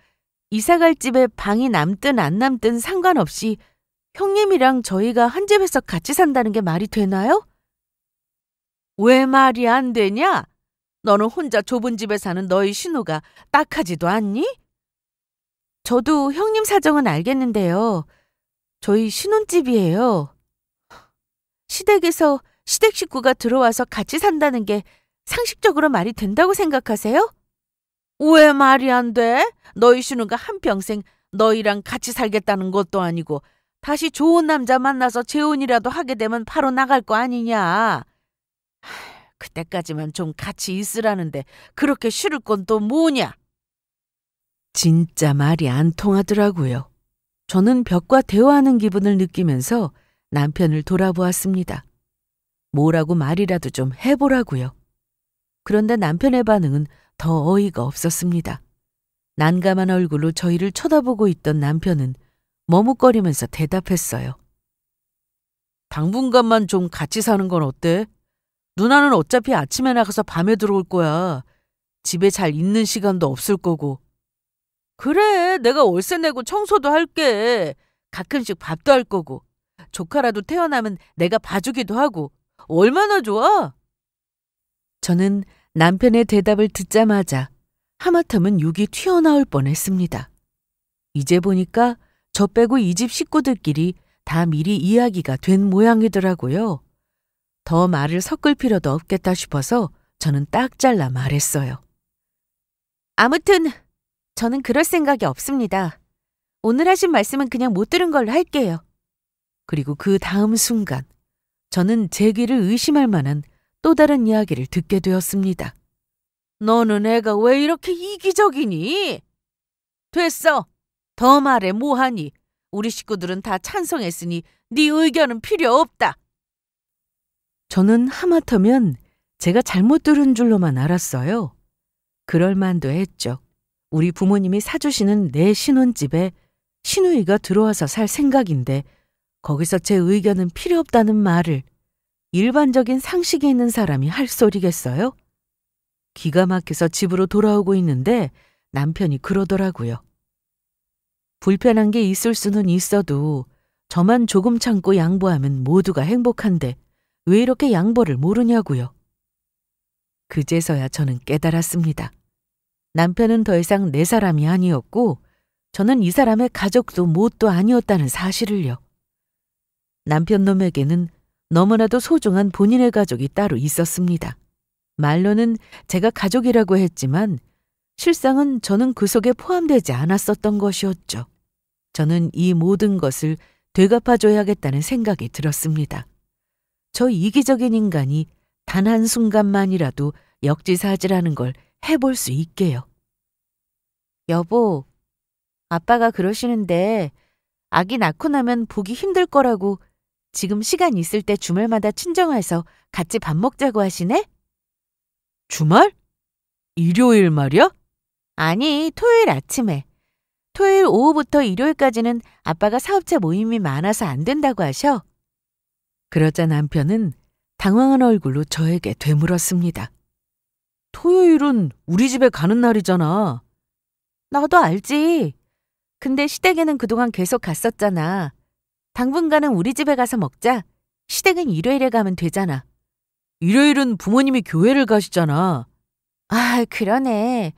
이사갈 집에 방이 남든 안 남든 상관없이 형님이랑 저희가 한 집에서 같이 산다는 게 말이 되나요? 왜 말이 안 되냐? 너는 혼자 좁은 집에 사는 너희 신우가 딱하지도 않니? 저도 형님 사정은 알겠는데요. 저희 신혼집이에요. 시댁에서 시댁 식구가 들어와서 같이 산다는 게 상식적으로 말이 된다고 생각하세요? 왜 말이 안 돼? 너희 신우가 한평생 너희랑 같이 살겠다는 것도 아니고 다시 좋은 남자 만나서 재혼이라도 하게 되면 바로 나갈 거 아니냐. 그때까지만 좀 같이 있으라는데 그렇게 싫을 건 또 뭐냐? 진짜 말이 안 통하더라고요. 저는 벽과 대화하는 기분을 느끼면서 남편을 돌아보았습니다. 뭐라고 말이라도 좀 해보라고요. 그런데 남편의 반응은 더 어이가 없었습니다. 난감한 얼굴로 저희를 쳐다보고 있던 남편은 머뭇거리면서 대답했어요. 당분간만 좀 같이 사는 건 어때? 누나는 어차피 아침에 나가서 밤에 들어올 거야. 집에 잘 있는 시간도 없을 거고. 그래, 내가 월세 내고 청소도 할게. 가끔씩 밥도 할 거고. 조카라도 태어나면 내가 봐주기도 하고. 얼마나 좋아? 저는 남편의 대답을 듣자마자 하마터면 욕이 튀어나올 뻔했습니다. 이제 보니까 저 빼고 이 집 식구들끼리 다 미리 이야기가 된 모양이더라고요. 더 말을 섞을 필요도 없겠다 싶어서 저는 딱 잘라 말했어요. 아무튼 저는 그럴 생각이 없습니다. 오늘 하신 말씀은 그냥 못 들은 걸로 할게요. 그리고 그 다음 순간 저는 제 귀를 의심할 만한 또 다른 이야기를 듣게 되었습니다. 너는 애가 왜 이렇게 이기적이니? 됐어. 더 말해 뭐하니? 우리 식구들은 다 찬성했으니 네 의견은 필요 없다. 저는 하마터면 제가 잘못 들은 줄로만 알았어요. 그럴 만도 했죠. 우리 부모님이 사주시는 내 신혼집에 시누이가 들어와서 살 생각인데 거기서 제 의견은 필요 없다는 말을 일반적인 상식이 있는 사람이 할 소리겠어요? 기가 막혀서 집으로 돌아오고 있는데 남편이 그러더라고요. 불편한 게 있을 수는 있어도 저만 조금 참고 양보하면 모두가 행복한데 왜 이렇게 양보를 모르냐고요. 그제서야 저는 깨달았습니다. 남편은 더 이상 내 사람이 아니었고 저는 이 사람의 가족도 뭣도 아니었다는 사실을요. 남편 놈에게는 너무나도 소중한 본인의 가족이 따로 있었습니다. 말로는 제가 가족이라고 했지만 실상은 저는 그 속에 포함되지 않았었던 것이었죠. 저는 이 모든 것을 되갚아줘야겠다는 생각이 들었습니다. 저 이기적인 인간이 단 한순간만이라도 역지사지라는 걸 해볼 수 있게요. 여보, 아빠가 그러시는데 아기 낳고 나면 보기 힘들 거라고 지금 시간 있을 때 주말마다 친정와서 같이 밥 먹자고 하시네? 주말? 일요일 말이야? 아니, 토요일 아침에. 토요일 오후부터 일요일까지는 아빠가 사업자 모임이 많아서 안 된다고 하셔. 그러자 남편은 당황한 얼굴로 저에게 되물었습니다. 토요일은 우리 집에 가는 날이잖아. 나도 알지. 근데 시댁에는 그동안 계속 갔었잖아. 당분간은 우리 집에 가서 먹자. 시댁은 일요일에 가면 되잖아. 일요일은 부모님이 교회를 가시잖아. 아, 그러네.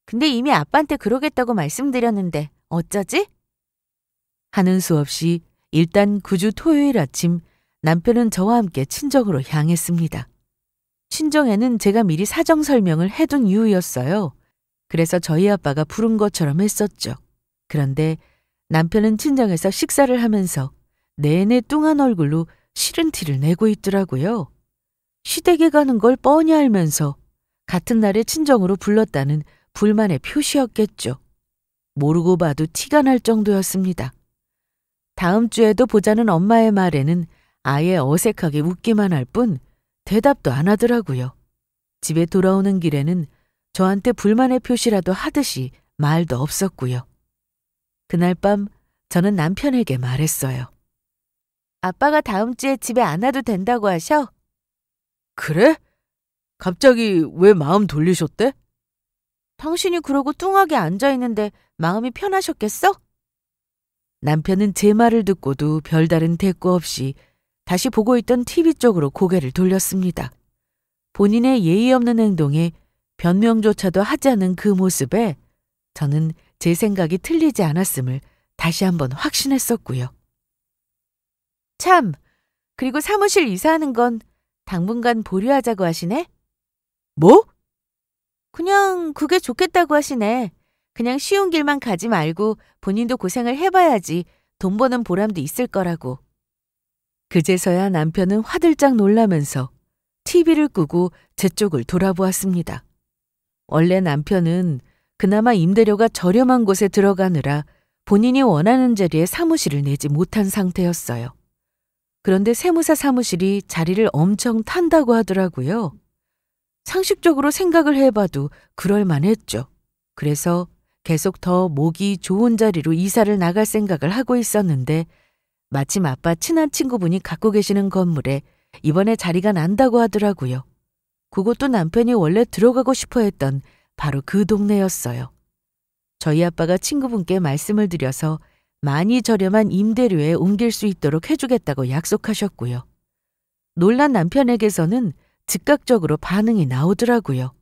근데 이미 아빠한테 그러겠다고 말씀드렸는데 어쩌지? 하는 수 없이 일단 9주 토요일 아침 남편은 저와 함께 친정으로 향했습니다. 친정에는 제가 미리 사정 설명을 해둔 이유였어요. 그래서 저희 아빠가 부른 것처럼 했었죠. 그런데 남편은 친정에서 식사를 하면서 내내 뚱한 얼굴로 싫은 티를 내고 있더라고요. 시댁에 가는 걸 뻔히 알면서 같은 날에 친정으로 불렀다는 불만의 표시였겠죠. 모르고 봐도 티가 날 정도였습니다. 다음 주에도 보자는 엄마의 말에는 아예 어색하게 웃기만 할 뿐 대답도 안 하더라고요. 집에 돌아오는 길에는 저한테 불만의 표시라도 하듯이 말도 없었고요. 그날 밤 저는 남편에게 말했어요. 아빠가 다음 주에 집에 안 와도 된다고 하셔? 그래? 갑자기 왜 마음 돌리셨대? 당신이 그러고 뚱하게 앉아있는데 마음이 편하셨겠어? 남편은 제 말을 듣고도 별다른 대꾸 없이 다시 보고 있던 TV 쪽으로 고개를 돌렸습니다. 본인의 예의 없는 행동에 변명조차도 하지 않은 그 모습에 저는 제 생각이 틀리지 않았음을 다시 한번 확신했었고요. 참, 그리고 사무실 이사하는 건 당분간 보류하자고 하시네? 뭐? 그냥 그게 좋겠다고 하시네. 그냥 쉬운 길만 가지 말고 본인도 고생을 해봐야지 돈 버는 보람도 있을 거라고. 그제서야 남편은 화들짝 놀라면서 TV를 끄고 제 쪽을 돌아보았습니다. 원래 남편은 그나마 임대료가 저렴한 곳에 들어가느라 본인이 원하는 자리에 사무실을 내지 못한 상태였어요. 그런데 세무사 사무실이 자리를 엄청 탄다고 하더라고요. 상식적으로 생각을 해봐도 그럴 만했죠. 그래서 계속 더 목이 좋은 자리로 이사를 나갈 생각을 하고 있었는데 마침 아빠 친한 친구분이 갖고 계시는 건물에 이번에 자리가 난다고 하더라고요. 그것도 남편이 원래 들어가고 싶어 했던 바로 그 동네였어요. 저희 아빠가 친구분께 말씀을 드려서 많이 저렴한 임대료에 옮길 수 있도록 해주겠다고 약속하셨고요. 놀란 남편에게서는 즉각적으로 반응이 나오더라고요.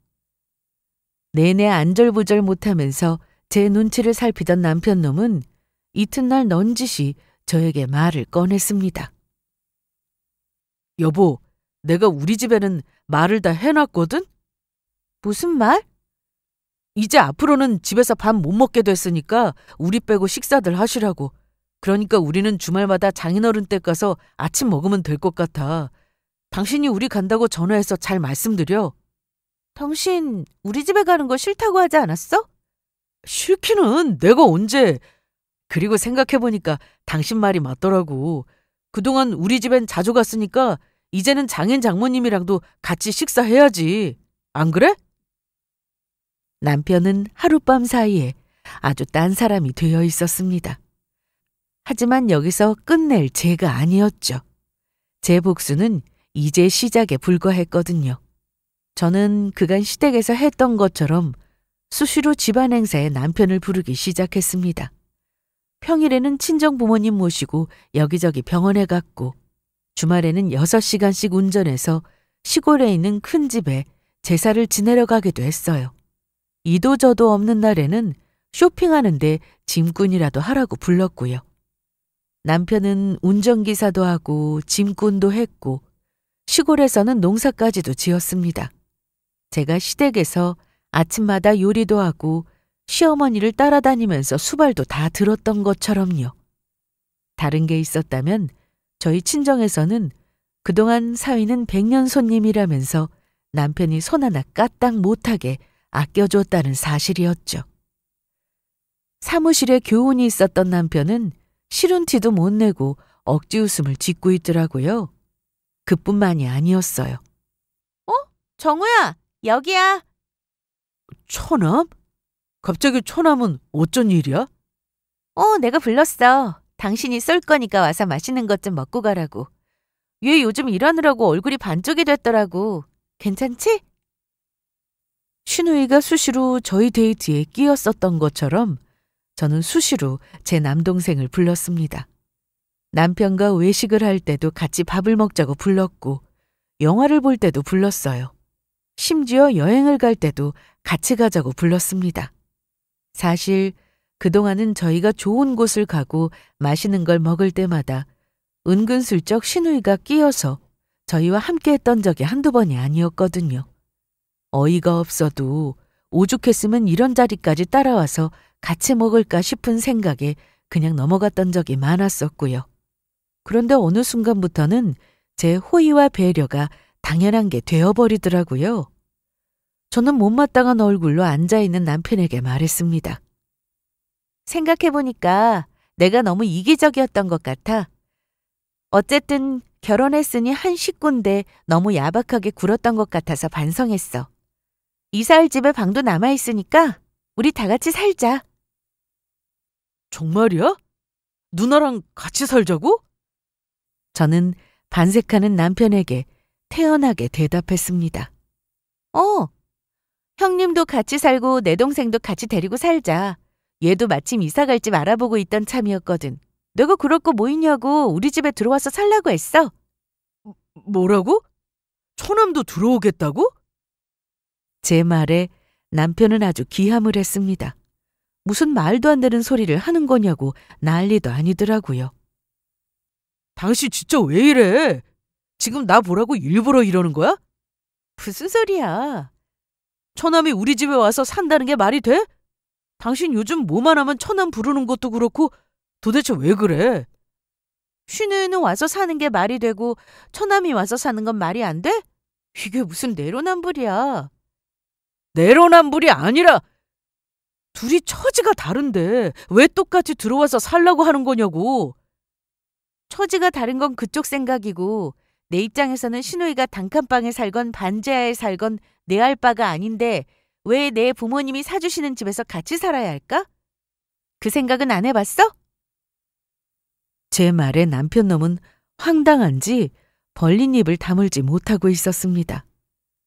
내내 안절부절 못하면서 제 눈치를 살피던 남편놈은 이튿날 넌지시 저에게 말을 꺼냈습니다. 여보, 내가 우리 집에는 말을 다 해놨거든? 무슨 말? 이제 앞으로는 집에서 밥 못 먹게 됐으니까 우리 빼고 식사들 하시라고. 그러니까 우리는 주말마다 장인어른 댁 가서 아침 먹으면 될 것 같아. 당신이 우리 간다고 전화해서 잘 말씀드려. 당신 우리 집에 가는 거 싫다고 하지 않았어? 싫기는 내가 언제. 그리고 생각해보니까 당신 말이 맞더라고. 그동안 우리 집엔 자주 갔으니까 이제는 장인 장모님이랑도 같이 식사해야지. 안 그래? 남편은 하룻밤 사이에 아주 딴 사람이 되어 있었습니다. 하지만 여기서 끝낼 제가 아니었죠. 제 복수는 이제 시작에 불과했거든요. 저는 그간 시댁에서 했던 것처럼 수시로 집안 행사에 남편을 부르기 시작했습니다. 평일에는 친정 부모님 모시고 여기저기 병원에 갔고 주말에는 6시간씩 운전해서 시골에 있는 큰 집에 제사를 지내러 가기도 했어요. 이도 저도 없는 날에는 쇼핑하는데 짐꾼이라도 하라고 불렀고요. 남편은 운전기사도 하고 짐꾼도 했고 시골에서는 농사까지도 지었습니다. 제가 시댁에서 아침마다 요리도 하고 시어머니를 따라다니면서 수발도 다 들었던 것처럼요. 다른 게 있었다면 저희 친정에서는 그동안 사위는 100년 손님이라면서 남편이 손 하나 까딱 못하게 아껴줬다는 사실이었죠. 사무실에 교훈이 있었던 남편은 싫은 티도 못 내고 억지 웃음을 짓고 있더라고요. 그뿐만이 아니었어요. 정우야, 여기야. 처남? 갑자기 처남은 어쩐 일이야? 내가 불렀어. 당신이 쏠 거니까 와서 맛있는 것 좀 먹고 가라고. 얘 요즘 일하느라고 얼굴이 반쪽이 됐더라고. 괜찮지? 신우이가 수시로 저희 데이트에 끼었었던 것처럼 저는 수시로 제 남동생을 불렀습니다. 남편과 외식을 할 때도 같이 밥을 먹자고 불렀고 영화를 볼 때도 불렀어요. 심지어 여행을 갈 때도 같이 가자고 불렀습니다. 사실 그동안은 저희가 좋은 곳을 가고 맛있는 걸 먹을 때마다 은근슬쩍 신우이가 끼어서 저희와 함께 했던 적이 한두 번이 아니었거든요. 어이가 없어도 오죽했으면 이런 자리까지 따라와서 같이 먹을까 싶은 생각에 그냥 넘어갔던 적이 많았었고요. 그런데 어느 순간부터는 제 호의와 배려가 당연한 게 되어버리더라고요. 저는 못마땅한 얼굴로 앉아있는 남편에게 말했습니다. 생각해보니까 내가 너무 이기적이었던 것 같아. 어쨌든 결혼했으니 한 식구인데 너무 야박하게 굴었던 것 같아서 반성했어. 이사할 집에 방도 남아있으니까 우리 다 같이 살자. 정말이야? 누나랑 같이 살자고? 저는 반색하는 남편에게 태연하게 대답했습니다. 형님도 같이 살고 내 동생도 같이 데리고 살자. 얘도 마침 이사 갈 집 알아보고 있던 참이었거든. 내가 그럴 거 뭐 있냐고 우리 집에 들어와서 살라고 했어. 뭐라고? 처남도 들어오겠다고? 제 말에 남편은 아주 기함을 했습니다. 무슨 말도 안 되는 소리를 하는 거냐고 난리도 아니더라고요. 당신 진짜 왜 이래? 지금 나 보라고 일부러 이러는 거야? 무슨 소리야? 처남이 우리 집에 와서 산다는 게 말이 돼? 당신 요즘 뭐만 하면 처남 부르는 것도 그렇고 도대체 왜 그래? 신우이는 와서 사는 게 말이 되고 처남이 와서 사는 건 말이 안 돼? 이게 무슨 내로남불이야. 내로남불이 아니라 둘이 처지가 다른데 왜 똑같이 들어와서 살라고 하는 거냐고. 처지가 다른 건 그쪽 생각이고 내 입장에서는 신우이가 단칸방에 살건 반지하에 살건 내 알 바가 아닌데 왜 내 부모님이 사주시는 집에서 같이 살아야 할까? 그 생각은 안 해봤어? 제 말에 남편 놈은 황당한지 벌린 입을 다물지 못하고 있었습니다.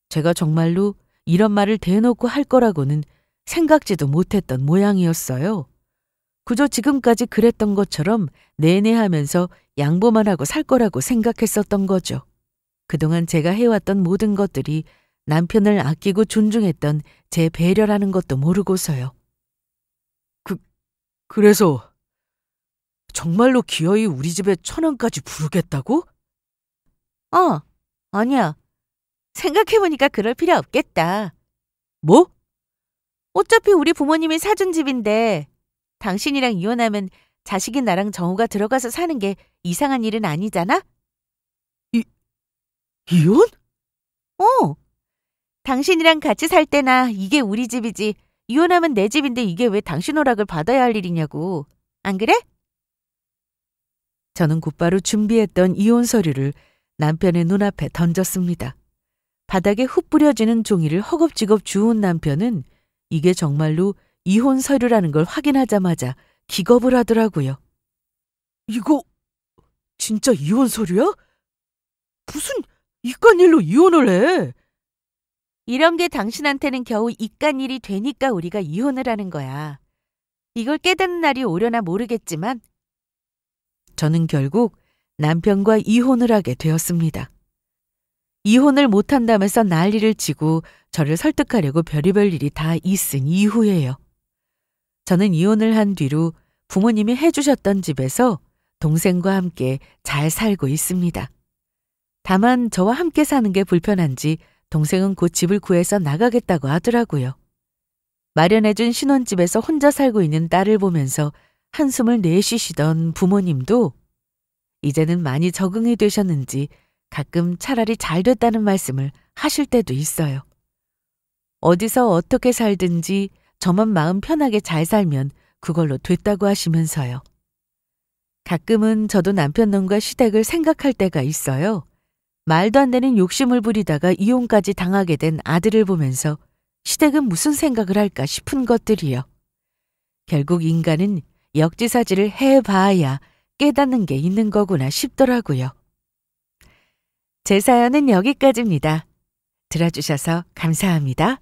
제가 정말로 이런 말을 대놓고 할 거라고는 생각지도 못했던 모양이었어요. 그저 지금까지 그랬던 것처럼 내내 하면서 양보만 하고 살 거라고 생각했었던 거죠. 그동안 제가 해왔던 모든 것들이 남편을 아끼고 존중했던 제 배려라는 것도 모르고서요. 그래서 정말로 기어이 우리 집에 1,000원까지 부르겠다고? 아니야. 생각해보니까 그럴 필요 없겠다. 뭐? 어차피 우리 부모님이 사준 집인데 당신이랑 이혼하면 자식이 나랑 정우가 들어가서 사는 게 이상한 일은 아니잖아? 이혼? 당신이랑 같이 살 때나 이게 우리 집이지 이혼하면 내 집인데 이게 왜 당신 허락을 받아야 할 일이냐고. 안 그래? 저는 곧바로 준비했던 이혼 서류를 남편의 눈앞에 던졌습니다. 바닥에 흙 뿌려지는 종이를 허겁지겁 주운 남편은 이게 정말로 이혼 서류라는 걸 확인하자마자 기겁을 하더라고요. 이거 진짜 이혼 서류야? 무슨 이깟 일로 이혼을 해? 이런 게 당신한테는 겨우 이깟 일이 되니까 우리가 이혼을 하는 거야. 이걸 깨닫는 날이 오려나 모르겠지만 저는 결국 남편과 이혼을 하게 되었습니다. 이혼을 못한다면서 난리를 치고 저를 설득하려고 별의별 일이 다 있은 이후에요. 저는 이혼을 한 뒤로 부모님이 해주셨던 집에서 동생과 함께 잘 살고 있습니다. 다만 저와 함께 사는 게 불편한지 동생은 곧 집을 구해서 나가겠다고 하더라고요. 마련해준 신혼집에서 혼자 살고 있는 딸을 보면서 한숨을 내쉬시던 부모님도 이제는 많이 적응이 되셨는지 가끔 차라리 잘 됐다는 말씀을 하실 때도 있어요. 어디서 어떻게 살든지 저만 마음 편하게 잘 살면 그걸로 됐다고 하시면서요. 가끔은 저도 남편 놈과 시댁을 생각할 때가 있어요. 말도 안 되는 욕심을 부리다가 이혼까지 당하게 된 아들을 보면서 시댁은 무슨 생각을 할까 싶은 것들이요. 결국 인간은 역지사지를 해봐야 깨닫는 게 있는 거구나 싶더라고요. 제 사연은 여기까지입니다. 들어주셔서 감사합니다.